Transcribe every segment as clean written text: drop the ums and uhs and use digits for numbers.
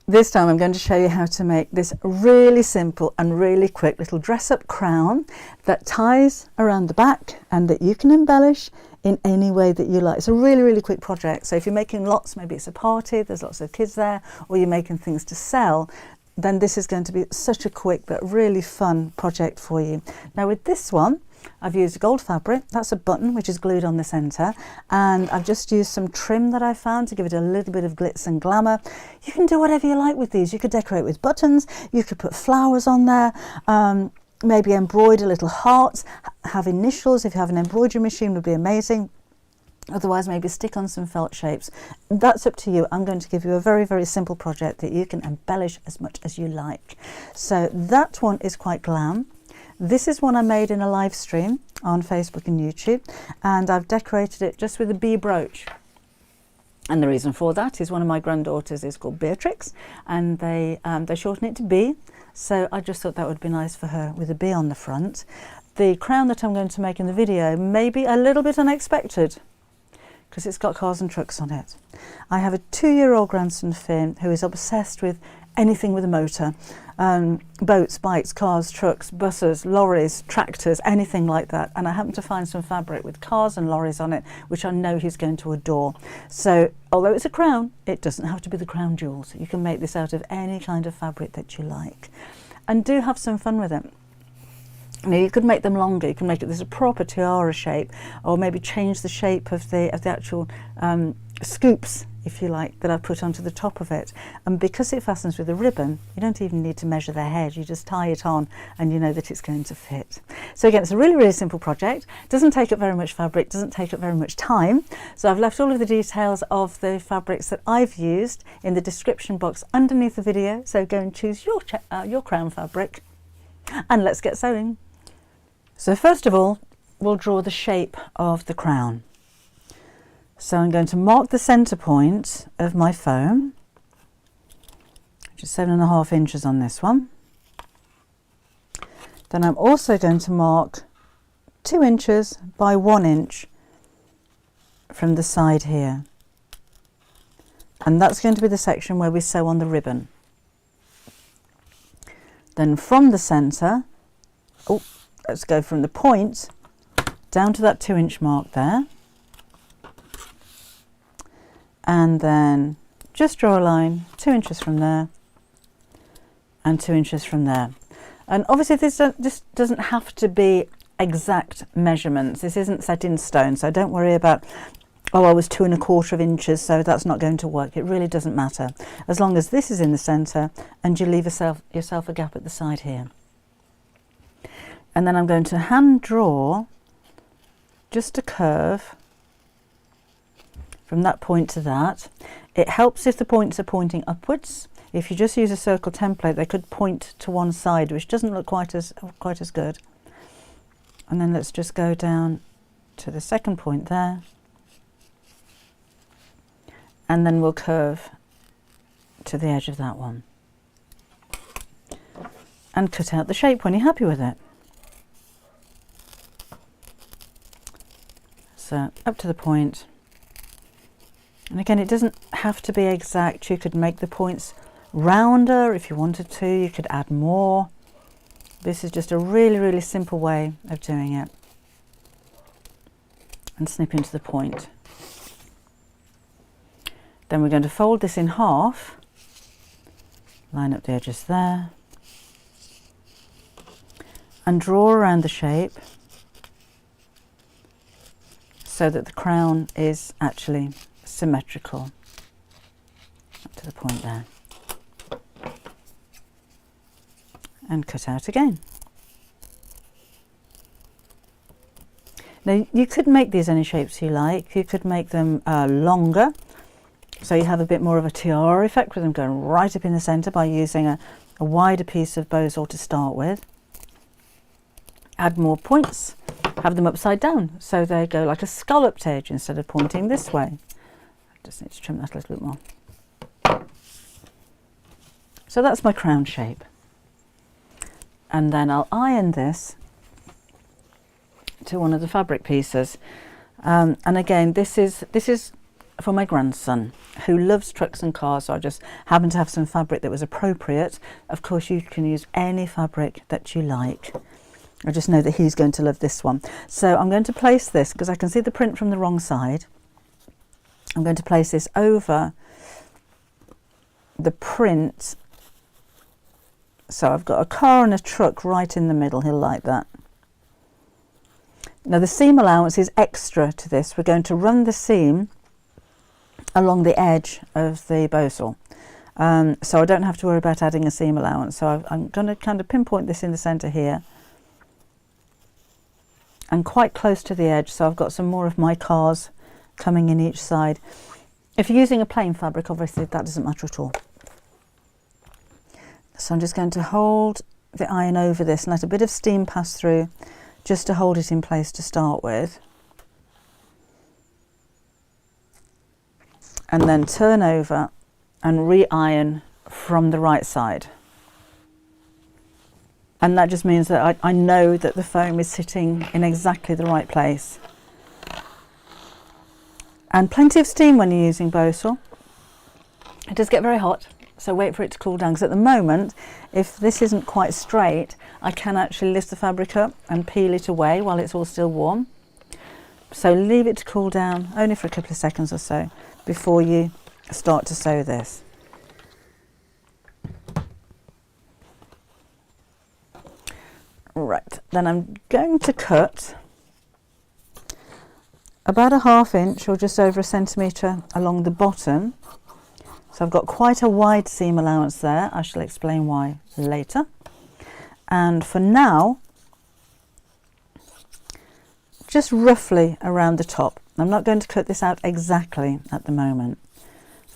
This time I'm going to show you how to make this really simple and really quick little dress-up crown that ties around the back and that you can embellish in any way that you like. It's a really, really quick project. So if you're making lots, maybe it's a party, there's lots of kids there, or you're making things to sell, then this is going to be such a quick but really fun project for you. Now with this one, I've used gold fabric. That's a button which is glued on the centre, and I've just used some trim that I found to give it a little bit of glitz and glamour. You can do whatever you like with these. You could decorate with buttons, you could put flowers on there, maybe embroider little hearts, have initials. If you have an embroidery machine, would be amazing. Otherwise, maybe stick on some felt shapes. That's up to you. I'm going to give you a very, very simple project that you can embellish as much as you like. So that one is quite glam. This is one I made in a live stream on Facebook and YouTube, and I've decorated it just with a bee brooch. And the reason for that is one of my granddaughters is called Beatrix, and they shorten it to bee. So I just thought that would be nice for her with a bee on the front. The crown that I'm going to make in the video may be a little bit unexpected because it's got cars and trucks on it. I have a 2-year-old grandson, Finn, who is obsessed with anything with a motor. Boats, bikes, cars, trucks, buses, lorries, tractors, anything like that. And I happened to find some fabric with cars and lorries on it, which I know he's going to adore. So although it's a crown, it doesn't have to be the crown jewels. You can make this out of any kind of fabric that you like. And do have some fun with it. Now you could make them longer. You can make it this a proper tiara shape, or maybe change the shape of the actual scoops, if you like, that I've put onto the top of it. And because it fastens with a ribbon, you don't even need to measure their head. You just tie it on and you know that it's going to fit. So again, it's a really, really simple project. Doesn't take up very much fabric, doesn't take up very much time. So I've left all of the details of the fabrics that I've used in the description box underneath the video. So go and choose your crown fabric and let's get sewing. So first of all, we'll draw the shape of the crown. So I'm going to mark the centre point of my foam, which is 7.5 inches on this one. Then I'm also going to mark 2 inches by 1 inch from the side here. And that's going to be the section where we sew on the ribbon. Then from the centre, let's go from the point down to that 2 inch mark there. And then just draw a line 2 inches from there and 2 inches from there. And obviously this doesn't have to be exact measurements. This isn't set in stone, so don't worry about, oh, I was 2¼ inches, so that's not going to work. It really doesn't matter. As long as this is in the centre and you leave yourself a gap at the side here. And then I'm going to hand draw just a curve from that point to that. It helps if the points are pointing upwards. If you just use a circle template, they could point to one side, which doesn't look quite as good. And then let's just go down to the second point there. And then we'll curve to the edge of that one. And cut out the shape when you're happy with it. So up to the point. And again, it doesn't have to be exact. You could make the points rounder if you wanted to. You could add more. This is just a really, really simple way of doing it. And snip into the point. Then we're going to fold this in half. Line up the edges there. And draw around the shape so that the crown is actually symmetrical up to the point there, and cut out again. Now you could make these any shapes you like. You could make them longer, so you have a bit more of a tiara effect with them going right up in the centre by using a wider piece of Bosal to start with. Add more points, have them upside down so they go like a scalloped edge instead of pointing this way. Just need to trim that a little bit more. So that's my crown shape. And then I'll iron this to one of the fabric pieces. And again, this is for my grandson who loves trucks and cars, so I just happened to have some fabric that was appropriate. Of course you can use any fabric that you like. I just know that he's going to love this one. So I'm going to place this, because I can see the print from the wrong side. I'm going to place this over the print. So I've got a car and a truck right in the middle. He'll like that. Now the seam allowance is extra to this. We're going to run the seam along the edge of the Bosal. So I don't have to worry about adding a seam allowance. So I'm going to kind of pinpoint this in the centre here, and quite close to the edge, so I've got some more of my cars coming in each side. If you're using a plain fabric, obviously that doesn't matter at all. So I'm just going to hold the iron over this and let a bit of steam pass through, just to hold it in place to start with. And then turn over and re-iron from the right side. And that just means that I know that the foam is sitting in exactly the right place. And plenty of steam when you're using Bosal. It does get very hot, so wait for it to cool down, because at the moment, if this isn't quite straight, I can actually lift the fabric up and peel it away while it's all still warm. So leave it to cool down, only for a couple of seconds or so, before you start to sew this. Right, then I'm going to cut about a ½ inch or just over a centimetre along the bottom. So I've got quite a wide seam allowance there. I shall explain why later. And for now, just roughly around the top. I'm not going to cut this out exactly at the moment.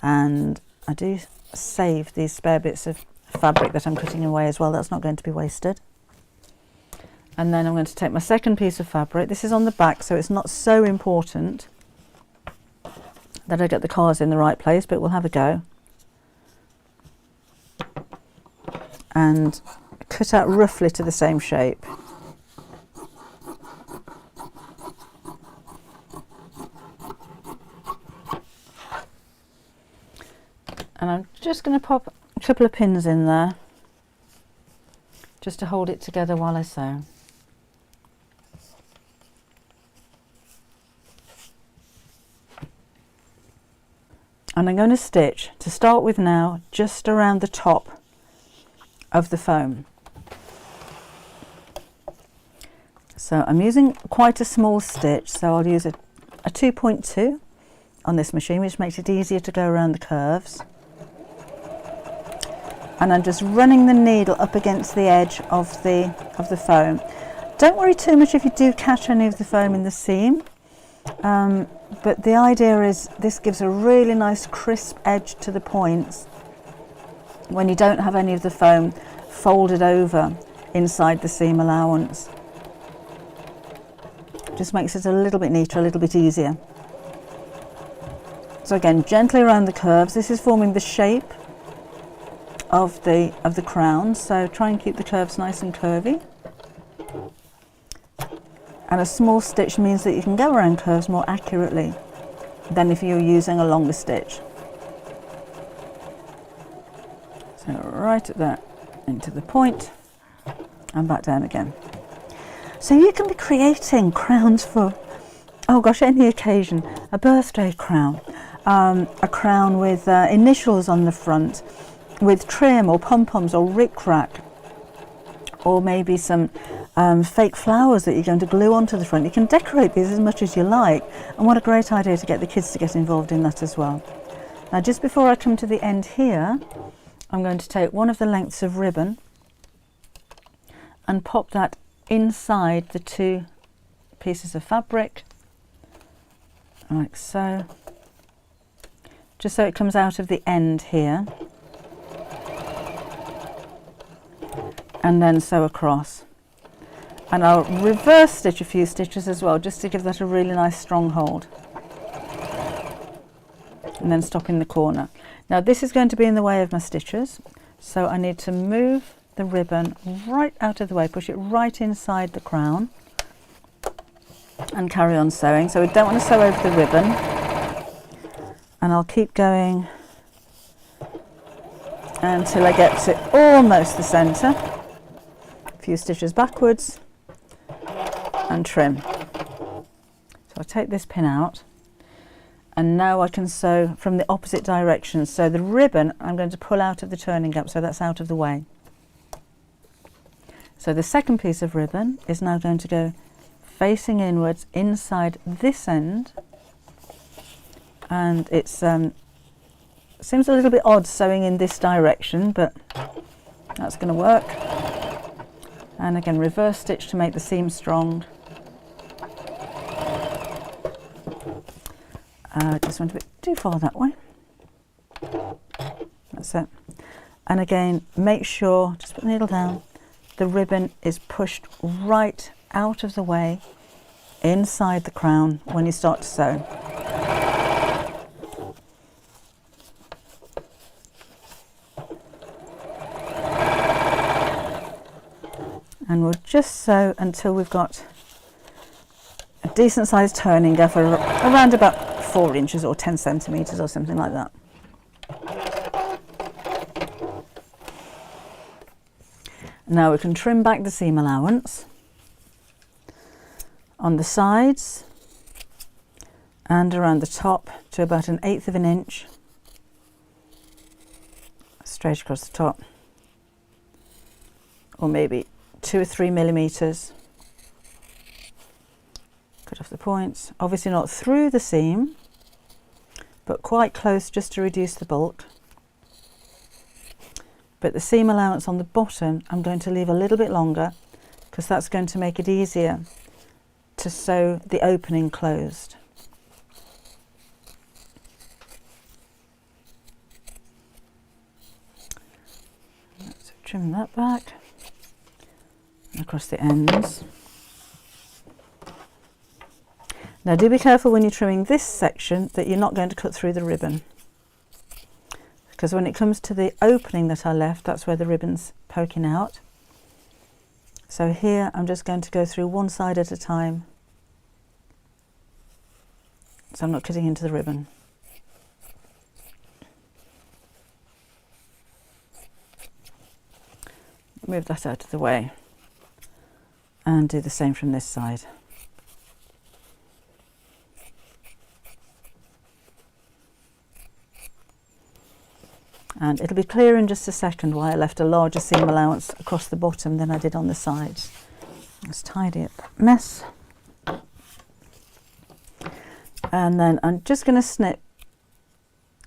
And I do save these spare bits of fabric that I'm cutting away as well. That's not going to be wasted. And then I'm going to take my second piece of fabric. This is on the back, so it's not so important that I get the cars in the right place, but we'll have a go. And cut out roughly to the same shape. And I'm just going to pop a couple of pins in there, just to hold it together while I sew. And I'm going to stitch, to start with now, just around the top of the foam. So I'm using quite a small stitch, so I'll use a 2.2 on this machine, which makes it easier to go around the curves. And I'm just running the needle up against the edge of the foam. Don't worry too much if you do catch any of the foam in the seam. But the idea is this gives a really nice crisp edge to the points when you don't have any of the foam folded over inside the seam allowance. Just makes it a little bit neater, a little bit easier. So again, gently around the curves. This is forming the shape of the crown, so try and keep the curves nice and curvy. And a small stitch means that you can go around curves more accurately than if you're using a longer stitch. So right at that, into the point, and back down again. So you can be creating crowns for, oh gosh, any occasion. A birthday crown, a crown with initials on the front, with trim or pom-poms or ric-rac, or maybe some fake flowers that you're going to glue onto the front. You can decorate these as much as you like, and what a great idea to get the kids to get involved in that as well. Now just before I come to the end here, I'm going to take one of the lengths of ribbon and pop that inside the two pieces of fabric, like so, just so it comes out of the end here, and then sew across. And I'll reverse stitch a few stitches as well, just to give that a really nice strong hold, and then stop in the corner. Now this is going to be in the way of my stitches, so I need to move the ribbon right out of the way, push it right inside the crown, and carry on sewing. So we don't want to sew over the ribbon. and I'll keep going until I get to almost the centre. A few stitches backwards and trim. So I'll take this pin out, and now I can sew from the opposite direction. So the ribbon I'm going to pull out of the turning gap, so that's out of the way. So the second piece of ribbon is now going to go facing inwards inside this end, and it's seems a little bit odd sewing in this direction, but that's going to work. And again, reverse stitch to make the seam strong. Just went a bit too far that way. That's it. And again, make sure, just put the needle down, the ribbon is pushed right out of the way inside the crown when you start to sew. And we'll just sew until we've got a decent sized turning gap for around about 4 inches or 10 centimetres or something like that. Now we can trim back the seam allowance on the sides and around the top to about 1/8 of an inch, straight across the top, or maybe 2 or 3 millimetres. Cut off the points, obviously not through the seam, but quite close just to reduce the bulk. But the seam allowance on the bottom I'm going to leave a little bit longer, because that's going to make it easier to sew the opening closed. So trim that back across the ends. Now do be careful when you're trimming this section that you're not going to cut through the ribbon, because when it comes to the opening that I left, that's where the ribbon's poking out. So here I'm just going to go through one side at a time, so I'm not cutting into the ribbon. Move that out of the way and do the same from this side. And it'll be clear in just a second why I left a larger seam allowance across the bottom than I did on the sides. Let's tidy up that mess. And then I'm just going to snip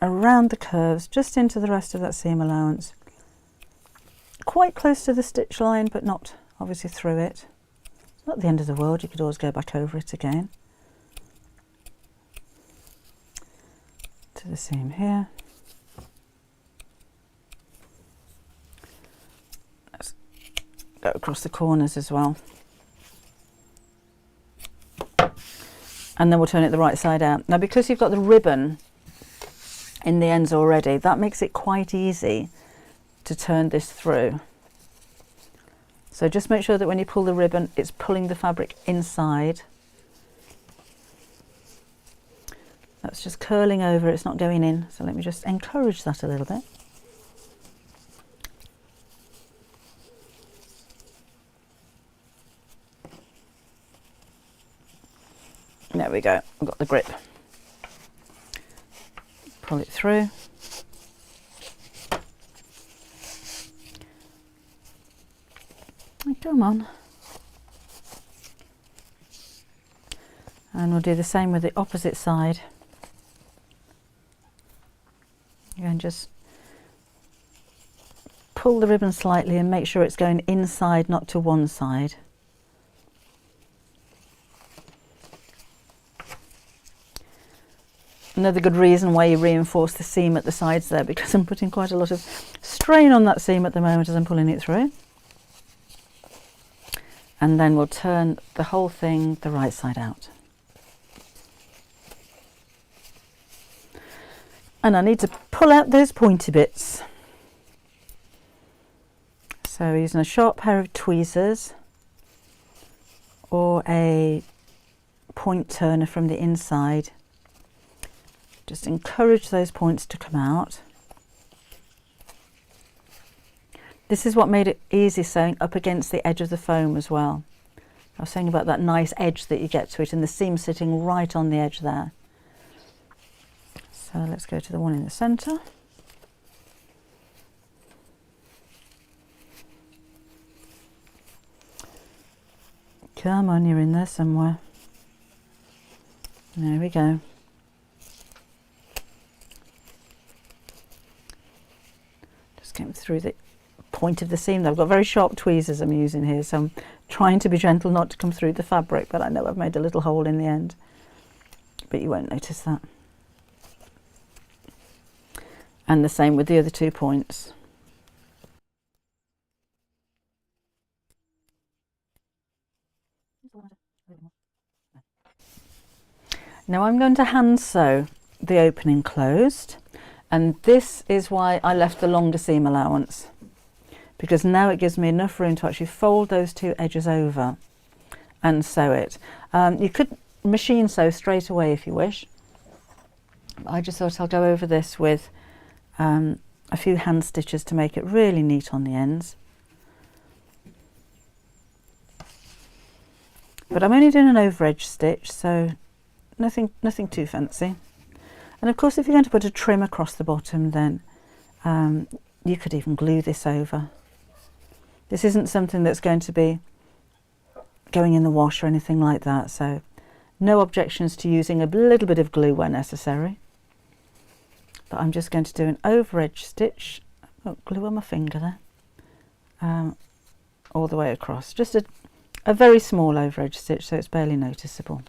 around the curves just into the rest of that seam allowance, quite close to the stitch line, but not obviously through it. It's not the end of the world, you could always go back over it again. To the seam here. Let's go across the corners as well. And then we'll turn it the right side out. Now, because you've got the ribbon in the ends already, that makes it quite easy to turn this through. So just make sure that when you pull the ribbon, it's pulling the fabric inside. That's just curling over, it's not going in. So let me just encourage that a little bit. There we go, I've got the grip. Pull it through. Come on. And we'll do the same with the opposite side. And just pull the ribbon slightly and make sure it's going inside, not to one side. Another good reason why you reinforce the seam at the sides there, because I'm putting quite a lot of strain on that seam at the moment as I'm pulling it through. And then we'll turn the whole thing the right side out. And I need to pull out those pointy bits. So using a sharp pair of tweezers or a point turner from the inside, Just encourage those points to come out. This is what made it easy sewing up against the edge of the foam as well. I was saying about that nice edge that you get to it and the seam sitting right on the edge there. So let's go to the one in the centre. Come on, you're in there somewhere. There we go. Just getting through the point of the seam. I've got very sharp tweezers I'm using here, so I'm trying to be gentle not to come through the fabric, but I know I've made a little hole in the end, but you won't notice that. And the same with the other 2 points. Now I'm going to hand sew the opening closed, and this is why I left the longer seam allowance, because now it gives me enough room to actually fold those 2 edges over and sew it. You could machine sew straight away if you wish. I just thought I'll go over this with a few hand stitches to make it really neat on the ends. But I'm only doing an over edge stitch, so nothing too fancy. And of course, if you're going to put a trim across the bottom, then you could even glue this over. This isn't something that's going to be going in the wash or anything like that, so no objections to using a little bit of glue where necessary. But I'm just going to do an over edge stitch, glue on my finger there, all the way across. Just a very small over edge stitch, so it's barely noticeable.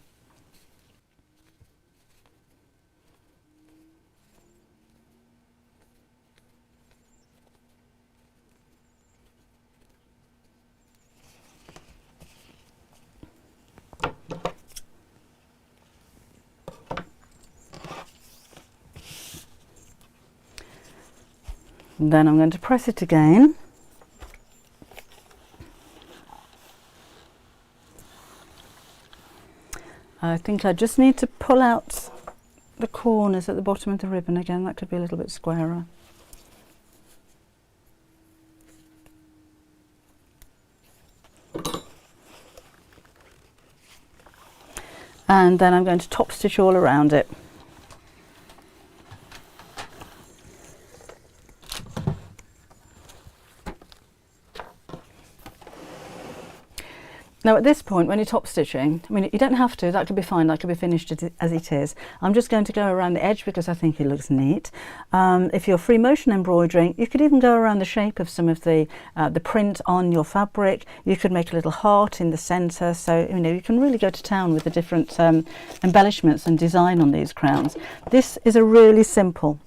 And then I'm going to press it again. I think I just need to pull out the corners at the bottom of the ribbon again. That could be a little bit squarer. And then I'm going to top stitch all around it. Now at this point, when you're top stitching, I mean, you don't have to, that could be fine, that could be finished as it is. I'm just going to go around the edge because I think it looks neat. If you're free motion embroidering, you could even go around the shape of some of the print on your fabric. You could make a little heart in the centre, so you know, you can really go to town with the different embellishments and design on these crowns. This is a really simple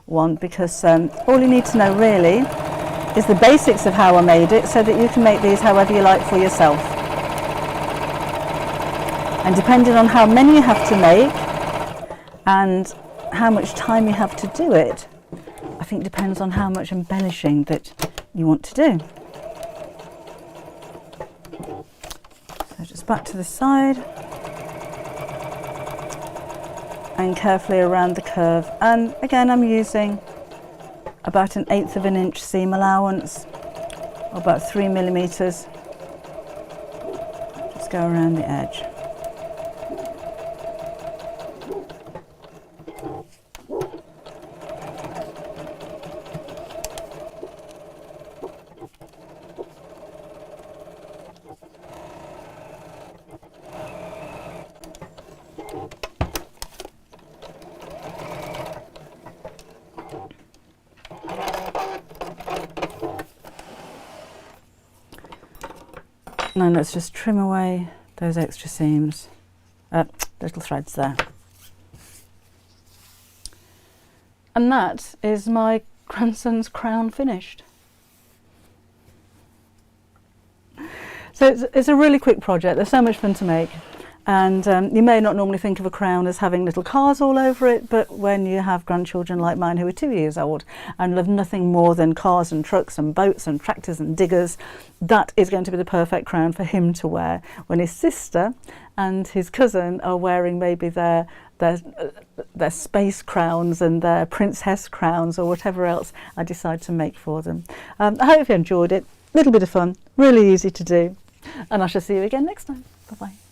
one because all you need to know really is the basics of how I made it, so that you can make these however you like for yourself. And depending on how many you have to make and how much time you have to do it, I think depends on how much embellishing that you want to do. So just back to the side and carefully around the curve. And again, I'm using about 1/8 of an inch seam allowance, or about 3 millimeters. Just go around the edge. Now let's just trim away those extra seams, little threads there. And that is my grandson's crown finished. So it's a really quick project. They're so much fun to make. And you may not normally think of a crown as having little cars all over it, but when you have grandchildren like mine who are 2 years old and love nothing more than cars and trucks and boats and tractors and diggers, that is going to be the perfect crown for him to wear when his sister and his cousin are wearing maybe their their space crowns and their princess crowns or whatever else I decide to make for them. I hope you enjoyed it. A little bit of fun, really easy to do, and I shall see you again next time. Bye bye.